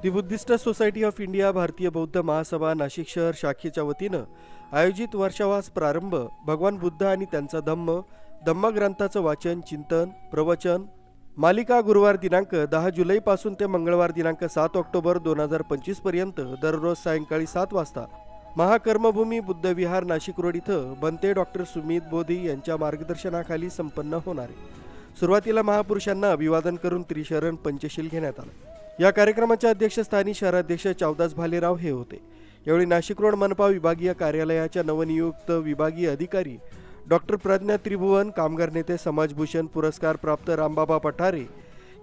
The Buddhist society of India भारतीय बौद्ध महासभा नाशिक शहर शाखेच्या वतीनं आयोजित वर्षावास प्रारंभ भगवान बुद्ध आणि त्यांचा धम्म ग्रंथाचं वाचन चिंतन प्रवचन मालिका गुरुवार दिनांक 10 जुलैपासून ते मंगळवार दिनांक 7 ऑक्टोबर 2025 पर्यंत दररोज सायंकाळी 7 वाजता महाकर्मभूमी बुद्ध विहार नाशिक रोड इथं बनते डॉक्टर सुमित बोधी यांच्या मार्गदर्शनाखाली संपन्न होणार आहे। सुरुवातीला महापुरुषांना अभिवादन करून त्रिशरण पंचशील घेण्यात आलं। या कार्यक्रमाच्या अध्यक्षस्थानी शहराध्यक्ष चावदास भालेराव हे होते। यावेळी नाशिक रोड मनपा विभागीय कार्यालयाच्या नवनियुक्त विभागीय अधिकारी डॉक्टर प्रज्ञा त्रिभुवन, कामगार नेते समाजभूषण पुरस्कार प्राप्त रामबाबा पठारे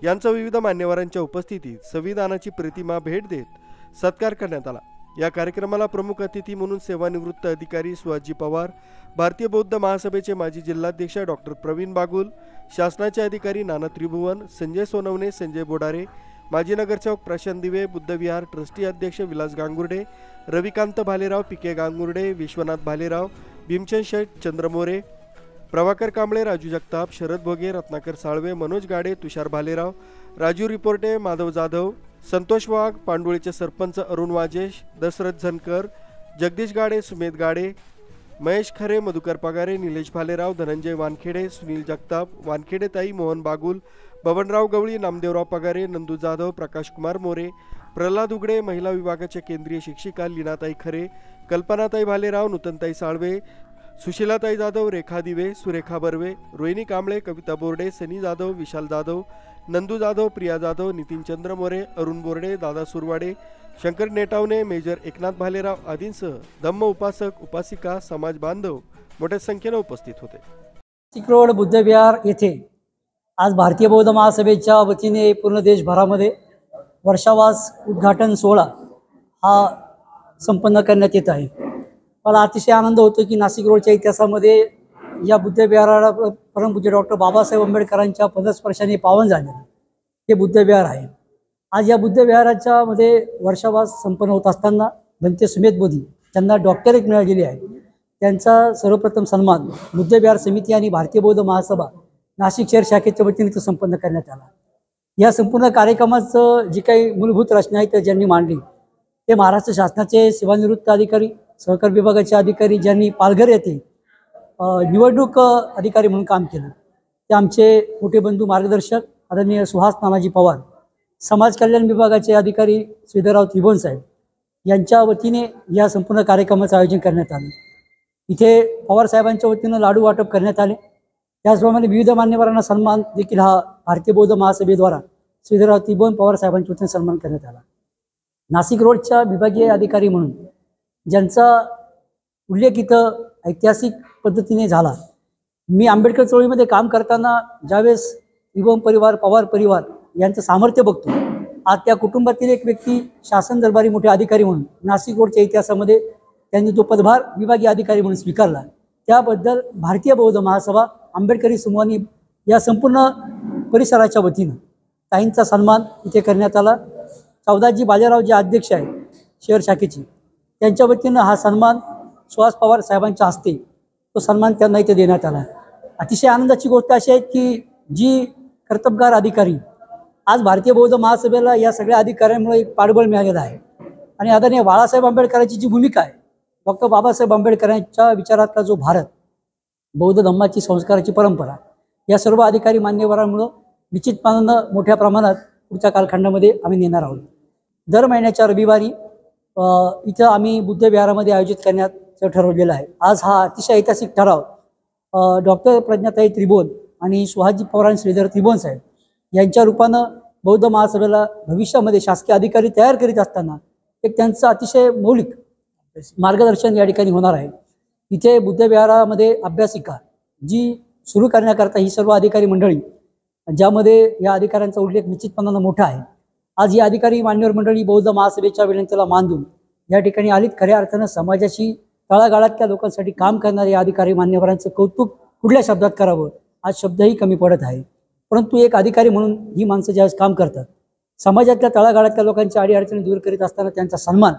यांचा विविध मान्यवरांच्या उपस्थितीत संविधानाची प्रतिमा भेट देत सत्कार करण्यात आला। या कार्यक्रमाला प्रमुख अतिथी म्हणून सेवानिवृत्त अधिकारी सुहासजी पवार, भारतीय बौद्ध महासभेचे माजी जिल्हाध्यक्ष डॉक्टर प्रवीण बागुल, शासनाचे अधिकारी नाना त्रिभुवन, संजय सोनवणे, संजय बोडारे, माजी नगरसेवक प्रशांत दिवे, बुद्ध विहार ट्रस्टी अध्यक्ष विलास गांगुर्डे, रविकांत भालेराव, पीके गांगुर्डे, विश्वनाथ भालेराव, भीमचंद शेठ, चंद्रमोरे, प्रभाकर कांबळे, राजू जगताप, शरद भोगे, रत्नाकर साळवे, मनोज गाडे, तुषार भालेराव, राजू रिपोर्टे, माधव जाधव, संतोष वाघ, पांडुळीचे सरपंच अरुण वाजेश, दशरथ झनकर, जगदीश गाडे, सुमेध गाडे, महेश खरे, मधुकर पगारे, निलेश भालेराव, धनंजय वानखेडे, सुनील जगताप, वानखेडेताई, मोहन बागुल, बबनराव गवळी, नामदेवराव पगारे, नंदू जाधव, प्रकाश कुमार मोरे, प्रल्हाद उगडे, महिला विभागाच्या केंद्रीय शिक्षिका लीनाताई खरे, कल्पनाताई भालेराव, नूतनताई साळवे, सुशीलाताई जाधव, रेखा दिवे, सुरेखा बर्वे, रोहिणी कांबळे, कविता बोर्डे, सनी जाधव, विशाल जाधव, नंदू जाधव, प्रिया जाधव, नितीन चंद्र मोरे, अरुण बोर्डे, दादा सुरवाडे, शंकर नेटावणे, मेजर एकनाथ भालेराव आदींसह धम्म उपासक उपासिका समाज बांधव मोठ्या संख्येने उपस्थित होते। नाशिक रोड बुद्ध विहार येथे आज भारतीय बौद्ध महासभेच्या वतीने पूर्ण देशभरामध्ये वर्षावास उद्घाटन सोहळा हा संपन्न करण्यात येत आहे। मला अतिशय आनंद होतो की नाशिक रोडच्या इतिहासामध्ये या बुद्ध विहाराला परमपूज्य डॉक्टर बाबासाहेब आंबेडकरांच्या पदस्पर्शाने पावन झालेलं हे बुद्ध विहार आहे। आज या बुद्ध विहाराच्या मध्ये वर्षावास संपन्न होत असताना बनते सुमित बोधी त्यांना डॉक्टरेट मिळालेली आहे। त्यांचा सर्वप्रथम सन्मान बुद्ध विहार समिती आणि भारतीय बौद्ध महासभा नाशिक शहर शाखेच्या वतीने तो संपन्न करण्यात आला। या संपूर्ण कार्यक्रमाचं जी काही मूलभूत रचना आहे ज्यांनी मांडली ते महाराष्ट्र शासनाचे सेवानिवृत्त अधिकारी, सहकार विभागाचे अधिकारी ज्यांनी पालघर येथे निवडणूक अधिकारी म्हणून काम केलं ते आमचे मोठे बंधू मार्गदर्शक आदरणीय सुहास नानाजी पवार, समाज कल्याण विभागाचे अधिकारी श्रीधरराव त्रिभुवन साहेब यांच्या वतीने या संपूर्ण कार्यक्रमाचं आयोजन करण्यात आले। इथे पवार साहेबांच्या वतीनं लाडू वाटप करण्यात आले। त्याचप्रमाणे विविध मान्यवरांना सन्मान देखील हा भारतीय बौद्ध महासभेद्वारा श्रीधरराव त्रिभुवन पवार साहेबांच्या वतीने सन्मान करण्यात आला। नाशिक रोडच्या विभागीय अधिकारी म्हणून ज्यांचा उल्लेख इथं ऐतिहासिक पद्धतीने झाला, मी आंबेडकर चळवळीमध्ये काम करताना ज्यावेळेस त्रिभुवन परिवार पवार परिवार यांचं सामर्थ्य बघतो, आज त्या कुटुंबातील एक व्यक्ती शासन दरबारी मोठे अधिकारी म्हणून नाशिक रोडच्या इतिहासामध्ये त्यांनी तो पदभार विभागीय अधिकारी म्हणून स्वीकारला। त्याबद्दल भारतीय बौद्ध महासभा आंबेडकरी समूहाने या संपूर्ण परिसराच्या वतीनं ताईंचा सन्मान इथे करण्यात आला। चावदासजी बालेराव जे अध्यक्ष आहेत शहर शाखेचे त्यांच्या वतीनं हा सन्मान सुहास पवार साहेबांच्या हस्ते तो सन्मान त्यांना इथे देण्यात आला। अतिशय आनंदाची गोष्ट अशी आहे की जी कर्तबगार अधिकारी आज भारतीय बौद्ध महासभेला या सगळ्या अधिकाऱ्यांमुळे एक पाठबळ मिळालेलं आहे आणि आदरणीय बाळासाहेब आंबेडकरांची जी भूमिका आहे, डॉक्टर बाबासाहेब आंबेडकरांच्या विचारातला जो भारत, बौद्ध धम्माची संस्काराची परंपरा, या सर्व अधिकारी मान्यवरांमुळं निश्चितपणानं मोठ्या प्रमाणात पुढच्या कालखंडामध्ये आम्ही नेणार आहोत। दर महिन्याच्या रविवारी इथं आम्ही बुद्ध विहारामध्ये आयोजित करण्याचं ठरवलेलं आहे। आज हा अतिशय ऐतिहासिक ठराव डॉक्टर प्रज्ञाताई त्रिभुवन आणि सुहासजी पवार आणि श्रीधर त्रिभुवन साहेब यांच्या रूपानं बौद्ध महासभेला भविष्यामध्ये शासकीय अधिकारी तयार करीत असताना एक त्यांचं अतिशय मौलिक मार्गदर्शन या ठिकाणी होणार आहे। इथे बुद्ध विहारामध्ये अभ्यासिका जी सुरू करण्याकरता ही सर्व अधिकारी मंडळी, ज्यामध्ये या अधिकाऱ्यांचा उल्लेख निश्चितपणानं मोठा आहे। आज ही अधिकारी मान्यवर मंडळी बौद्ध महासभेच्या विनंतीला मान देऊन या ठिकाणी आलीत। खऱ्या अर्थानं समाजाची तळागाळातल्या लोकांसाठी काम करणारे या अधिकारी मान्यवरांचं कौतुक कुठल्या शब्दात करावं आज शब्दही कमी पडत आहे। परंतु एक अधिकारी म्हणून ही माणसं ज्यावेळेस काम करतात, समाजातल्या तळागाळातल्या लोकांची अडीअडचणी दूर करीत असताना त्यांचा सन्मान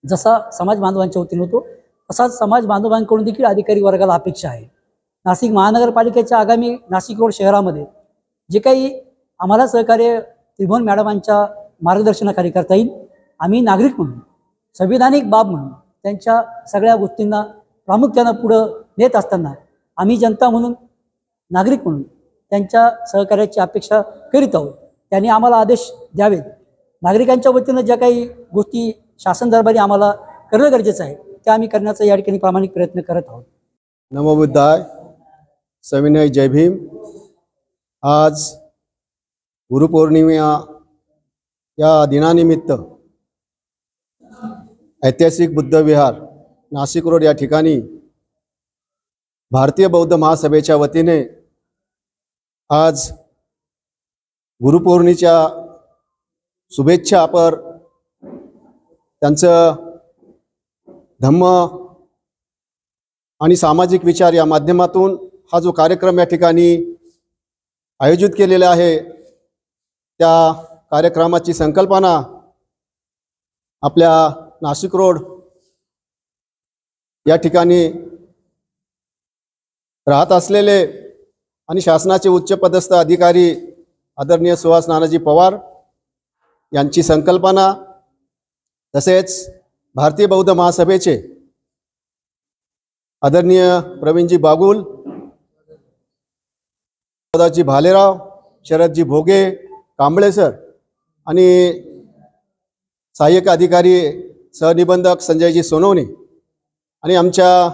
जसा समाज बांधवांच्या वतीने होतो तसाच समाज बांधवांकडून देखील अधिकारी वर्गाला अपेक्षा आहे। नाशिक महानगरपालिकेच्या आगामी नाशिक रोड शहरामध्ये जे काही आम्हाला सहकार्य त्रिभुवन मॅडमांच्या मार्गदर्शनाखाली करता येईल। आम्ही नागरिक म्हणून, संविधानिक बाब म्हणून त्यांच्या सगळ्या गोष्टींना प्रामुख्यानं पुढं नेत असताना आम्ही जनता म्हणून, नागरिक म्हणून त्यांच्या सहकार्याची अपेक्षा करीत आहोत। त्यांनी आम्हाला आदेश द्यावेत। नागरिकांच्या वतीनं ज्या काही गोष्टी शासन दरबारी आम्हाला करणं गरजेचं आहे त्या आम्ही करण्याचा या ठिकाणी प्रामाणिक प्रयत्न करत आहोत। नमो बुद्धाय, सविनय जय भीम। आज गुरुपौर्णिमा या दिनानिमित्त ऐतिहासिक बुद्ध विहार नाशिक रोड या ठिकाणी भारतीय बौद्ध महासभेच्या वतीने आज गुरुपौर्णिमेच्या शुभेच्छा अपर त्यांचं धम्म आणि सामाजिक विचार या माध्यमातून हा जो कार्यक्रम या ठिकाणी आयोजित केलेला आहे त्या कार्यक्रमाची संकल्पना आपल्या नाशिक रोड या ठिकाणी राहत असलेले आणि शासनाचे उच्चपदस्थ अधिकारी आदरणीय सुहास नानाजी पवार यांची संकल्पना, तसेच भारतीय बौद्ध महासभेचे आदरणीय प्रवीणजी बागुल, दादाजी भालेराव, शरदजी भोगे, कांबळे सर आणि सहाय्यक अधिकारी सहनिबंधक संजयजी सोनवणे आणि आमच्या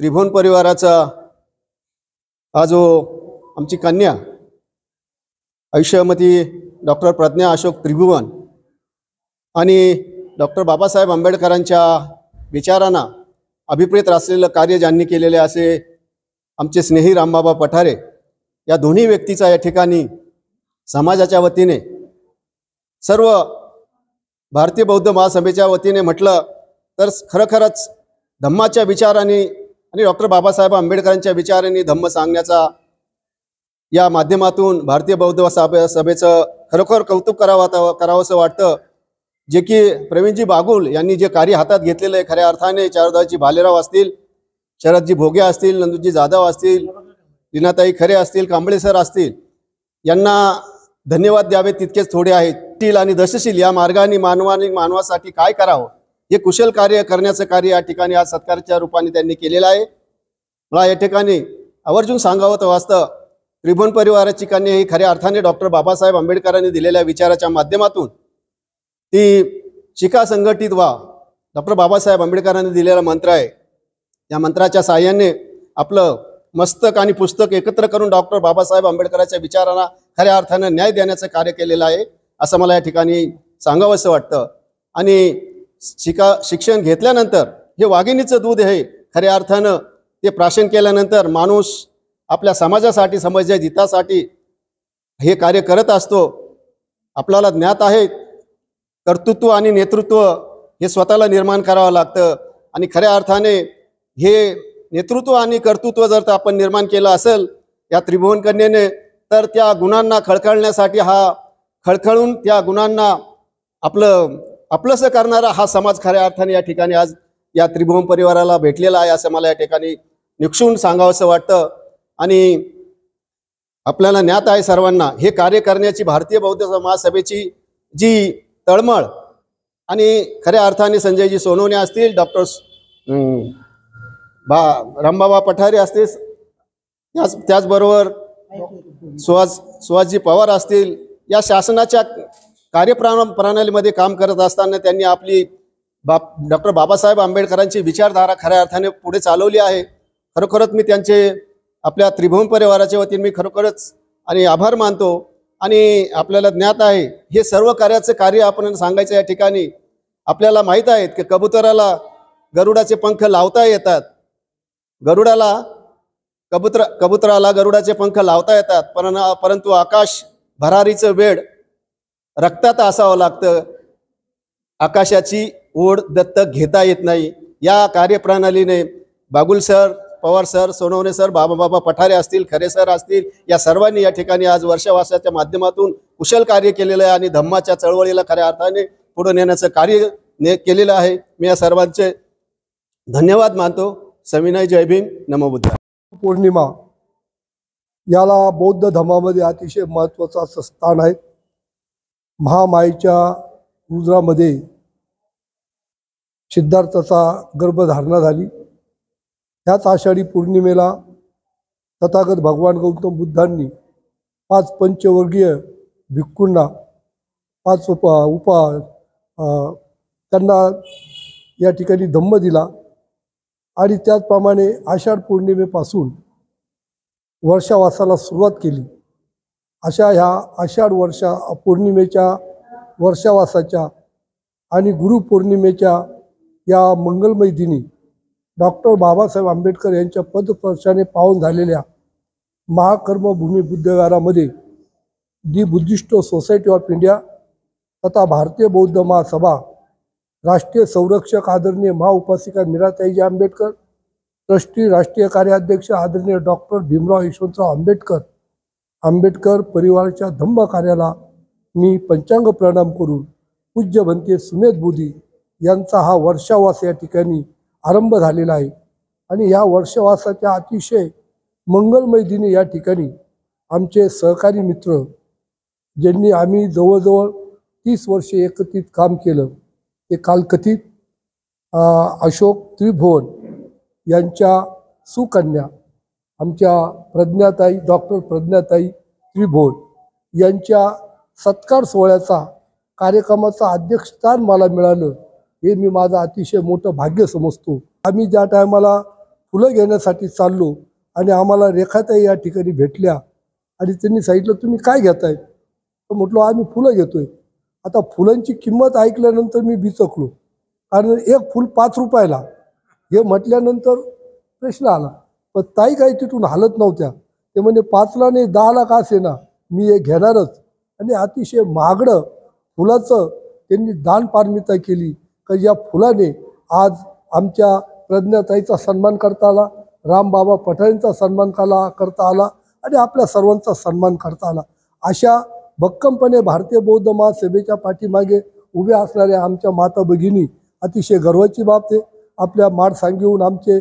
त्रिभुवन परिवाराचा हा जो आमची कन्या आयुष्यमती डॉक्टर प्रज्ञा अशोक त्रिभुवन आणि डॉक्टर बाबासाहेब आंबेडकरांच्या विचारांना अभिप्रेत असलेलं कार्य ज्यांनी केलेले असे आमचे स्नेही रामबाबा पठारे या दोन्ही व्यक्तीचा या ठिकाणी समाजाच्या वतीने, सर्व भारतीय बौद्ध महासभेच्या वतीने म्हटलं तर खरोखरच धम्माच्या विचारांनी आणि डॉक्टर बाबासाहेब आंबेडकरांच्या विचारांनी धम्म सांगण्याचा या माध्यमातून भारतीय बौद्ध सभेचं खरोखर कौतुक करावंसं वाटतं। जे की प्रवीणजी बागुल यांनी जे कार्य हातात घेतलेलं आहे, खऱ्या अर्थाने चारुदासजी भालेराव असतील, शरदजी भोगे असतील, नंदूजी जाधव असतील, लीनाताई खरे असतील, कांबळे सर असतील, यांना धन्यवाद द्यावे तितकेच थोडे आहेत। आणि दशशील या मार्गाने मानवासाठी काय करावं हे कुशल कार्य करण्याचं कार्य या ठिकाणी आज सत्कारच्या रूपाने त्यांनी केलेलं आहे। मला या ठिकाणी आवर्जून सांगावं तर वास्तव त्रिभुवन परिवाराची कन्या ही खऱ्या अर्थाने डॉक्टर बाबासाहेब आंबेडकरांनी दिलेल्या विचाराच्या माध्यमातून ती शिका संघटित व्हा, डॉक्टर बाबासाहेब आंबेडकरांनी दिलेला मंत्र आहे। या मंत्राच्या साहाय्याने आपलं मस्तक आणि पुस्तक एकत्र करून डॉक्टर बाबासाहेब आंबेडकरांच्या विचारांना खऱ्या अर्थानं न्याय देण्याचं कार्य केलेलं आहे असं मला या ठिकाणी सांगावंसं वाटतं। आणि शिक्षण घेतल्यानंतर हे वाघिणीचं दूध आहे, खऱ्या अर्थानं ते प्राशन केल्यानंतर माणूस आपल्या समाजासाठी, समाजाच्या हितासाठी हे कार्य करत असतो। आपल्याला ज्ञात आहे कर्तृत्व आणि नेतृत्व हे स्वतःला निर्माण करावं लागतं आणि खऱ्या अर्थाने हे नेतृत्व आणि कर्तृत्व जर आपण निर्माण केलं असेल या त्रिभुवन कन्येने, तर त्या गुणांना खळखळण्यासाठी हा खळखळून त्या गुणांना आपलंसं करणारा हा समाज खऱ्या अर्थाने या ठिकाणी आज या त्रिभुवन परिवाराला भेटलेला आहे असं मला या ठिकाणी निक्षून सांगावंसं वाटतं। आणि आपल्याला ज्ञात आहे सर्वांना हे कार्य करण्याची भारतीय बौद्ध महासभेची जी तळमळ आणि खऱ्या अर्थाने संजयजी सोनवणे असतील, डॉक्टर रामबाबा पठारे असतील, त्याचबरोबर सुहासजी पवार असतील, या शासनाच्या कार्यप्रणालीमध्ये काम करत असताना त्यांनी आपली डॉक्टर बाबासाहेब आंबेडकरांची विचारधारा खऱ्या अर्थाने पुढे चालवली आहे। खरोखरच मी त्यांचे आपल्या त्रिभुवन परिवाराच्या वतीने मी खरोखरच आणि आभार मानतो। आणि आपल्याला ज्ञात आहे हे सर्व कार्याचं कार्य आपण सांगायचं या ठिकाणी आपल्याला माहीत आहे की कबुतराला गरुडाचे पंख लावता येतात, कबुतराला गरुडाचे पंख लावता येतात, परंतु आकाश भरारीचं वेड रक्तात असावं लागतं, आकाशाची ओढ दत्तक घेता येत नाही। या कार्यप्रणालीने Bagul sir, Pawar sir, Sonawane sir, Baba Pathare असतील, खरे सर असतील, या सर्वांनी या ठिकाणी आज वर्षावासाच्या माध्यमातून कुशल कार्य केलेलं आहे आणि धम्माच्या चळवळीला खऱ्या अर्थाने पुढे नेण्याचं कार्य केलेलं आहे। मी या सर्वांचे धन्यवाद मानतो। सविनय जय भीम, नमो बुद्धाय। पौर्णिमा याला बौद्ध धर्मामध्ये अतिशय महत्त्वाचं असं स्थान आहे। महामायेच्या उदरामध्ये सिद्धार्थाचा गर्भधारणा झाली। त्याच आषाढी पौर्णिमेला तथागत भगवान गौतम बुद्धांनी 5 पंचवर्गीय भिक्खूंना 5 त्यांना या ठिकाणी धम्म दिला आणि त्याचप्रमाणे आषाढ पौर्णिमेपासून वर्षावासाला सुरुवात केली। अशा ह्या आषाढ पौर्णिमेच्या वर्षावासाच्या आणि गुरुपौर्णिमेच्या या मंगलमय दिनी डॉक्टर बाबासाहेब आंबेडकर यांच्या पदस्पर्शाने पावन झालेल्या महाकर्मभूमी बुद्धविहारामध्ये the Buddhist society of India तथा भारतीय बौद्ध महासभा, राष्ट्रीय संरक्षक आदरणीय महाउपासिका मीराताईजी आंबेडकर, ट्रस्टी राष्ट्रीय कार्याध्यक्ष आदरणीय डॉक्टर भीमराव यशवंतराव आंबेडकर परिवाराच्या धम्म कार्याला मी पंचांग प्रणाम करून पूज्य भंते सुमेध बोधी यांचा हा वर्षावास या ठिकाणी आरंभ झालेला आहे। आणि या वर्षवासाच्या अतिशय मंगलमय दिनी या ठिकाणी आमचे सहकारी मित्र, ज्यांनी आम्ही जवळजवळ 30 वर्षे एकत्रित काम केलं, ते कालकथित अशोक त्रिभुवन यांच्या सुकन्या आमच्या प्रज्ञाताई, डॉक्टर प्रज्ञाताई त्रिभुवन यांच्या सत्कार सोहळ्याचा कार्यक्रमाचं अध्यक्षस्थान मला मिळालं, हे मी माझं अतिशय मोठं भाग्य समजतो। आम्ही ज्या टायमाला फुलं घेण्यासाठी चाललो आणि आम्हाला रेखाताई या ठिकाणी भेटल्या आणि त्यांनी सांगितलं, तुम्ही काय घेताय? तर म्हटलो, आम्ही फुलं घेतोय। आता फुलांची किंमत ऐकल्यानंतर मी बिचकलो, कारण एक फुल 5 रुपयाला हे म्हटल्यानंतर प्रश्न आला। पण ताई काही तिथून हालत नव्हत्या, ते म्हणजे 5ला नाही 10ला का असेना मी हे घेणारच। आणि अतिशय महागडं फुलाचं त्यांनी दान पारमिता केली, की या फुलाने आज आमच्या प्रज्ञाताईचा सन्मान करता आला, रामबाबा पठारेंचा सन्मान करता आला आणि आपल्या सर्वांचा सन्मान करता आला। अशा भक्कमपणे भारतीय बौद्ध महासभेच्या पाठीमागे उभ्या असणाऱ्या आमच्या माता भगिनी अतिशय गर्वाची बाब ते आपल्या माड सांगेहून आमचे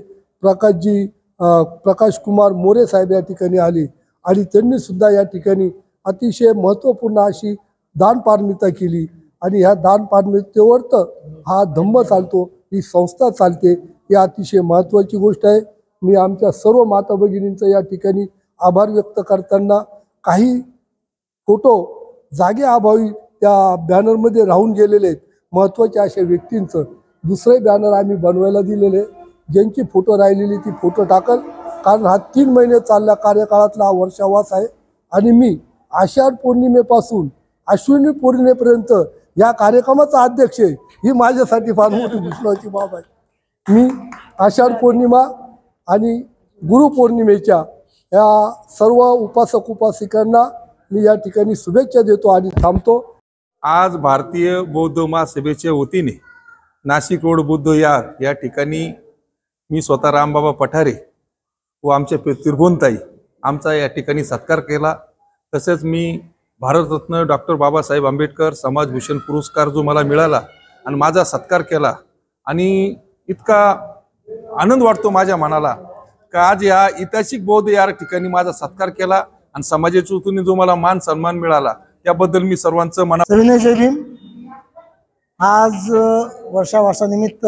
प्रकाश कुमार मोरे साहेब या ठिकाणी आले आणि त्यांनी सुद्धा या ठिकाणी अतिशय महत्त्वपूर्ण अशी दान पारमिता केली आणि ह्या दान पारमितेवर तर हा धम्म चालतो, ही संस्था चालते, ही अतिशय महत्त्वाची गोष्ट आहे। मी आमच्या सर्व माता भगिनींचं या ठिकाणी आभार व्यक्त करताना काही फोटो जागे अभावी त्या बॅनरमध्ये राहून गेलेले आहेत महत्त्वाच्या अशा व्यक्तींचं। दुसरे बॅनर आम्ही बनवायला दिलेले, ज्यांची फोटो राहिलेली ती फोटो टाकल, कारण हा 3 महिने चालल्या कार्यकाळातला हा वर्षावास आहे आणि मी आषाढ पौर्णिमेपासून अश्विनी पौर्णिमेपर्यंत या कार्यक्रमाचा अध्यक्ष आहे, ही माझ्यासाठी फार मोठी विश्वासाची बाब आहे। मी आषाढ पौर्णिमा आणि गुरुपौर्णिमेच्या या सर्व उपासक उपासिकांना मी या ठिकाणी शुभेच्छा देतो आणि थांबतो। आज भारतीय बौद्ध महासभेच्या वतीने नाशिक रोड बुद्ध विहार या ठिकाणी मी स्वतः रामबाबा पठारे व आमच्या त्रिभुवनताई आमचा या ठिकाणी सत्कार केला। तसेच मी भारतरत्न डॉक्टर बाबासाहेब आंबेडकर समाजभूषण पुरस्कार जो मला मिळाला आणि माझा सत्कार केला आणि इतका आनंद वाटतो माझ्या मनाला का आज या ऐतिहासिक बौद्ध या ठिकाणी माझा सत्कार केला आणि समाजाच्या वतीने जो मला मान सन्मान मिळाला त्याबद्दल मी सर्वांचं जय भीम। आज वर्षावासानिमित्त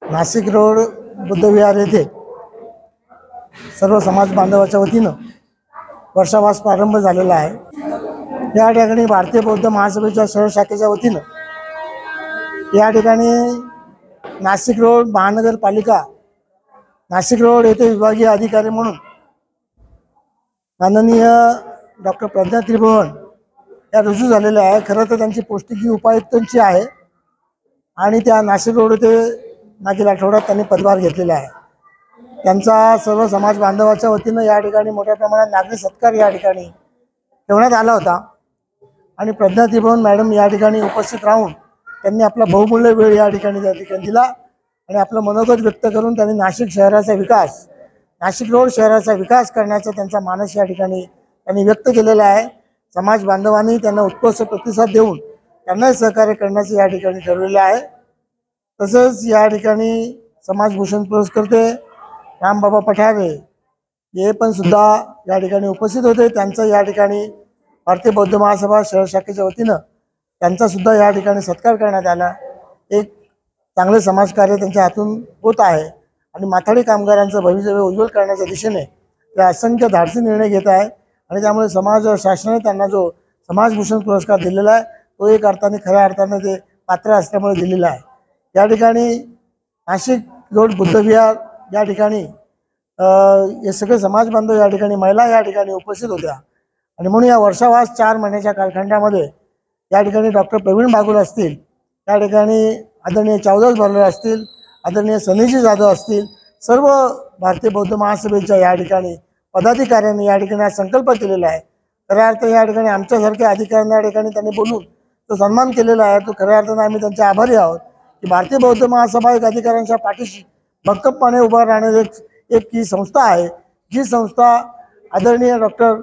नाशिक रोड बुद्धविहार येथे सर्व समाज बांधवाच्या वतीनं वर्षावास प्रारंभ झालेला आहे। या ठिकाणी भारतीय बौद्ध महासभेच्या शहर शाखेच्या वतीनं या ठिकाणी नाशिक रोड महानगरपालिका नाशिक रोड येथे विभागीय अधिकारी म्हणून माननीय डॉक्टर प्रज्ञा त्रिभुवन या रुजू झालेल्या आहे। खरं तर त्यांची पोस्टिंग ही उपायुक्तांची आहे आणि त्या नाशिक रोड येथे मागील आठवड्यात त्यांनी पदभार घेतलेला आहे। त्यांचा सर्व समाज बांधवाच्या वतीनं या ठिकाणी मोठ्या प्रमाणात नागरिक सत्कार या ठिकाणी ठेवण्यात आला होता आणि प्रज्ञा त्रिभुवन मॅडम या ठिकाणी उपस्थित राहून त्यांनी आपला बहुमूल्य वेळ या ठिकाणी दिला आणि आपलं मनोगत व्यक्त करून त्यांनी नाशिक शहराचा विकास, नाशिक रोड शहराचा विकास करण्याचा त्यांचा मानस या ठिकाणी त्यांनी व्यक्त केलेला आहे। समाज बांधवांनी त्यांना उत्कृष्ट प्रतिसाद देऊन त्यांना सहकार्य करण्याचे या ठिकाणी ठरवलेले आहे। तसेच या ठिकाणी समाजभूषण पुरस्कर्ते रामबाबा पठारे हे पण सुद्धा या ठिकाणी उपस्थित होते। त्यांचं या ठिकाणी भारतीय बौद्ध महासभा शहर शाखेच्या वतीनं त्यांचा सुद्धा या ठिकाणी सत्कार करण्यात आला। एक चांगले समाजकार्य त्यांच्या हातून होत आहे आणि माथाडी कामगारांचं भविष्य उज्ज्वल करण्याच्या दिशेने ते असंख्य धाडसी निर्णय घेत आहे आणि त्यामुळे समाज शासनाने त्यांना जो समाजभूषण पुरस्कार दिलेला आहे तो एक अर्थाने खऱ्या अर्थाने ते पात्र असल्यामुळे दिलेला आहे। या ठिकाणी नाशिक रोड बुद्धविहार या ठिकाणी हे सगळे समाज बांधव या ठिकाणी महिला या ठिकाणी उपस्थित होत्या आणि म्हणून या वर्षावास 4 महिन्याच्या कालखंडामध्ये या ठिकाणी डॉक्टर प्रवीण बागुल असतील, या ठिकाणी आदरणीय चावदास बर्लोर असतील, आदरणीय सनीजी जाधव असतील, सर्व भारतीय बौद्ध महासभेच्या या ठिकाणी पदाधिकाऱ्यांनी या ठिकाणी हा संकल्प केलेला आहे। खऱ्या अर्थ या ठिकाणी आमच्यासारख्या अधिकाऱ्यांना या ठिकाणी त्यांनी बोलून तो सन्मान केलेला आहे। तो खऱ्या अर्थाने आम्ही त्यांचे आभारी आहोत की भारतीय बौद्ध महासभा एक अधिकाऱ्यांच्या पाठीशी भक्कमपणे उभा राहणारी एक ही संस्था आहे, जी संस्था आदरणीय डॉक्टर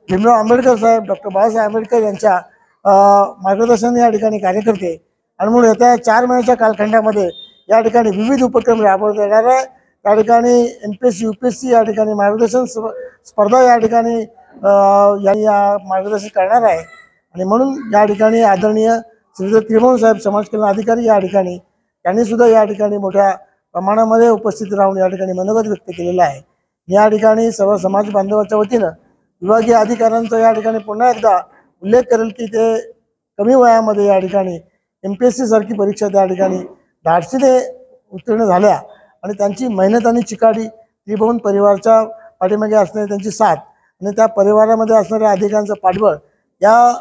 भीमराव आंबेडकर साहेब, डॉक्टर बाबासाहेब आंबेडकर यांच्या मार्गदर्शनाने या ठिकाणी कार्य करते आणि म्हणून येत्या 4 महिन्याच्या कालखंडामध्ये या ठिकाणी विविध उपक्रम राबवण्यात येणार आहे। त्या ठिकाणी NPSC UPSC या ठिकाणी मार्गदर्शन स्पर्धा या ठिकाणी या मार्गदर्शन करणार आहे आणि म्हणून या ठिकाणी आदरणीय श्री त्रिभुवन साहेब समाज कल्याण अधिकारी या ठिकाणी त्यांनी सुद्धा या ठिकाणी मोठ्या प्रमाणामध्ये उपस्थित राहून या ठिकाणी मनोगत व्यक्त केलेलं आहे। या ठिकाणी सर्व समाज बांधवांच्या वतीनं विभागीय अधिकाऱ्यांचा या ठिकाणी पुन्हा एकदा उल्लेख करेल की ते कमी वयामध्ये या ठिकाणी MPSC सारखी परीक्षा त्या ठिकाणी धाडसीने उत्तीर्ण झाल्या आणि त्यांची मेहनत आणि चिकाटी त्रिभुवन परिवाराच्या पाठीमागे असणारी त्यांची साथ आणि त्या परिवारामध्ये असणाऱ्या अधिकाऱ्यांचं पाठबळ, या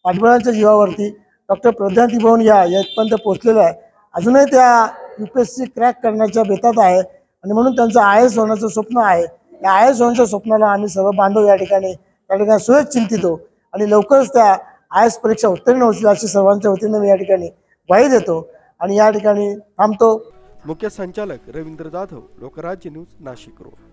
पाठबळाच्या जीवावरती डॉक्टर प्रज्ञा त्रिभुवन या इथपर्यंत पोहोचलेल्या आहे। अजूनही त्या UPSC क्रॅक करण्याच्या बेतात आहे आणि म्हणून त्यांचं IAS होण्याचं स्वप्न आहे। या IAS होण्याच्या स्वप्नाला आम्ही सर्व बांधव या ठिकाणी सुयोग्य चिंतित हो आणि लवकरच त्या IAS परीक्षा उत्तीर्ण होतील अशी सर्वांच्या वतीने मी या ठिकाणी ग्वाही देतो आणि या ठिकाणी थांबतो। मुख्य संचालक रवींद्र जाधव, लोकराज्य न्यूज, नाशिक रोड।